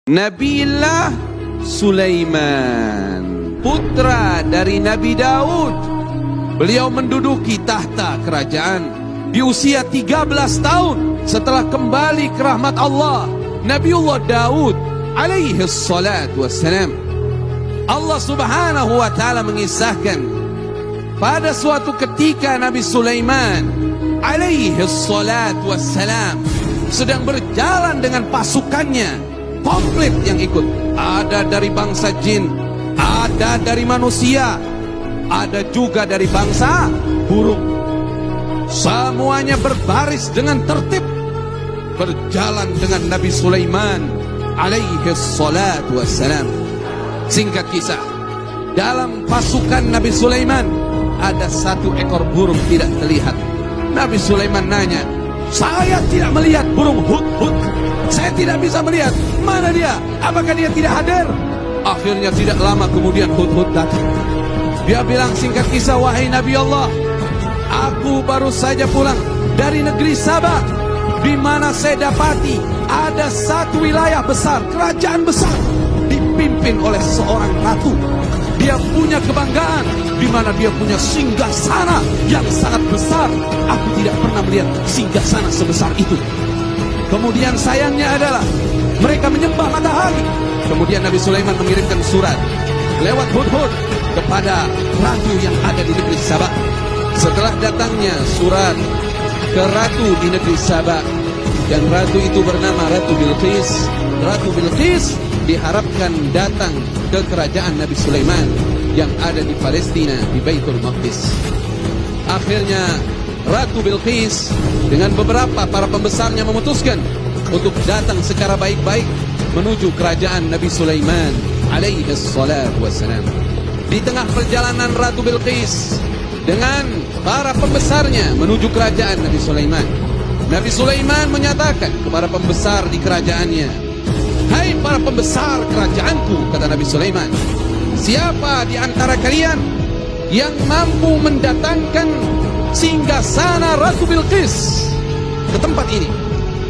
Nabiullah Sulaiman, putra dari Nabi Daud. Beliau menduduki tahta kerajaan di usia 13 tahun setelah kembali ke rahmat Allah. Nabiullah Daud alaihi salatu wassalam, Allah subhanahu wa ta'ala mengisahkan pada suatu ketika Nabi Sulaiman alaihi salatu wassalam sedang berjalan dengan pasukannya komplit yang ikut. Ada dari bangsa jin, ada dari manusia, ada juga dari bangsa burung. Semuanya berbaris dengan tertib, berjalan dengan Nabi Sulaiman alaihi salatu wassalam. Singkat kisah, dalam pasukan Nabi Sulaiman ada satu ekor burung tidak terlihat. Nabi Sulaiman nanya, "Saya tidak melihat burung hudhud. Saya tidak bisa melihat. Mana dia? Apakah dia tidak hadir?" Akhirnya tidak lama kemudian hudhud datang. Dia bilang, singkat kisah, "Wahai Nabi Allah, aku baru saja pulang dari negeri Sabah, di mana saya dapati ada satu wilayah besar, kerajaan besar, dipimpin oleh seorang ratu. Dia punya kebanggaan, di mana dia punya singgasana yang sangat besar. Aku tidak pernah melihat singgasana sebesar itu. Kemudian sayangnya adalah mereka menyembah matahari." Kemudian Nabi Sulaiman mengirimkan surat lewat hudhud kepada ratu yang ada di negeri Sabah. Setelah datangnya surat ke ratu di negeri Sabah, dan ratu itu bernama Ratu Bilqis. Ratu Bilqis diharapkan datang ke kerajaan Nabi Sulaiman yang ada di Palestina, di Baitul Maqdis. Akhirnya Ratu Bilqis dengan beberapa para pembesarnya memutuskan untuk datang secara baik-baik menuju kerajaan Nabi Sulaiman alaihi salatu wassalam. Di tengah perjalanan Ratu Bilqis dengan para pembesarnya menuju kerajaan Nabi Sulaiman, Nabi Sulaiman menyatakan kepada pembesar di kerajaannya, "Hai para pembesar kerajaanku," kata Nabi Sulaiman, "siapa di antara kalian yang mampu mendatangkan singgasana Ratu Bilqis ke tempat ini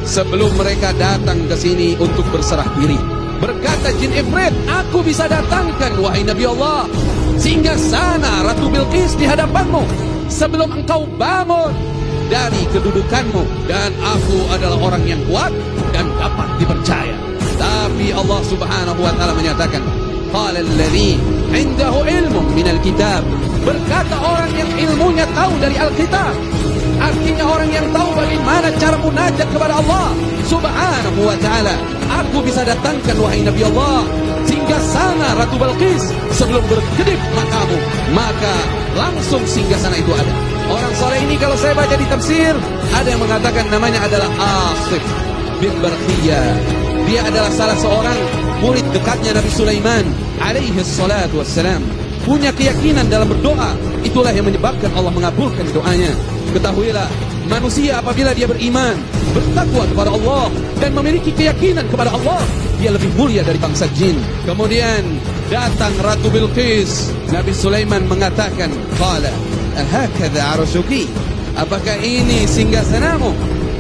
sebelum mereka datang ke sini untuk berserah diri?" Berkata jin Ifrit, "Aku bisa datangkan, wahai Nabi Allah, singgasana Ratu Bilqis di hadapanmu sebelum engkau bangun dari kedudukanmu, dan aku adalah orang yang kuat dan dapat dipercaya." Tapi Allah subhanahu wa ta'ala menyatakan, "Qala alladhi indahu ilmun minal kitab." Berkata orang yang ilmunya tahu dari Alkitab. Artinya orang yang tahu bagaimana cara munajat kepada Allah subhanahu wa ta'ala. "Aku bisa datangkan, wahai Nabi Allah, singgasana Ratu Bilqis sebelum berkedip matamu." Maka langsung singgasana itu ada. Orang soleh ini kalau saya baca di tafsir, ada yang mengatakan namanya adalah Asif bin Barkhiyah. Dia adalah salah seorang murid dekatnya Nabi Sulaiman alaihi salatu wassalam. Punya keyakinan dalam berdoa, itulah yang menyebabkan Allah mengabulkan doanya. Ketahuilah, manusia apabila dia beriman, bertakwa kepada Allah, dan memiliki keyakinan kepada Allah, dia lebih mulia dari bangsa jin. Kemudian datang Ratu Bilqis. Nabi Sulaiman mengatakan, "Qala ahakadha arshuki?" Apakah ini singgasanamu?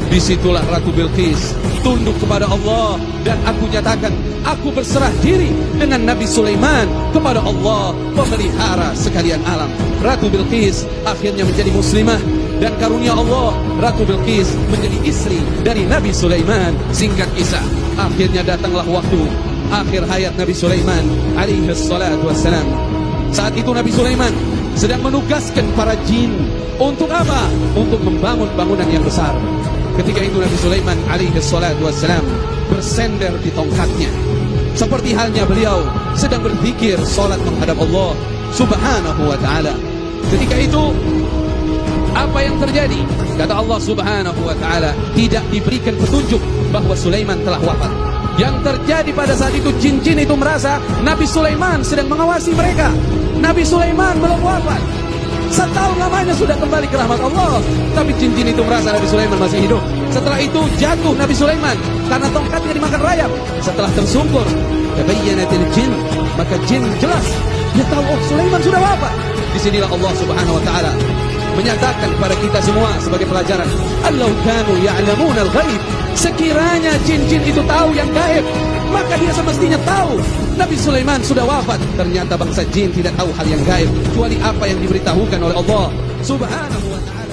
Disitulah Ratu Bilqis tunduk kepada Allah, dan aku nyatakan, aku berserah diri dengan Nabi Sulaiman kepada Allah, pemelihara sekalian alam. Ratu Bilqis akhirnya menjadi muslimah, dan karunia Allah, Ratu Bilqis menjadi istri dari Nabi Sulaiman. Singkat kisah, akhirnya datanglah waktu akhir hayat Nabi Sulaiman alaihi salatu wassalam. Saat itu Nabi Sulaiman sedang menugaskan para jin untuk apa? Untuk membangun bangunan yang besar. Ketika itu Nabi Sulaiman alaihi salatu wassalam bersender di tongkatnya, seperti halnya beliau sedang berzikir, salat menghadap Allah subhanahu wa ta'ala. Ketika itu apa yang terjadi? Kata Allah subhanahu wa ta'ala, tidak diberikan petunjuk bahwa Sulaiman telah wafat. Yang terjadi pada saat itu, jin-jin itu merasa Nabi Sulaiman sedang mengawasi mereka. Nabi Sulaiman belum wafat, setahun lamanya sudah kembali ke rahmat Allah, tapi jin-jin itu merasa Nabi Sulaiman masih hidup. Setelah itu jatuh Nabi Sulaiman karena tongkatnya dimakan rayap. Setelah tersungkur, tabayyanatil jin, maka jin jelas dia tahu, oh, Sulaiman sudah wafat. Disinilah Allah subhanahu wa ta'ala menyatakan kepada kita semua sebagai pelajaran, "Allau kanu ya'lamuna al-ghaib." Sekiranya jin-jin itu tahu yang gaib, maka dia semestinya tahu. Nabi Sulaiman sudah wafat, ternyata bangsa jin tidak tahu hal yang gaib kecuali apa yang diberitahukan oleh Allah Subhanahu wa ta'ala.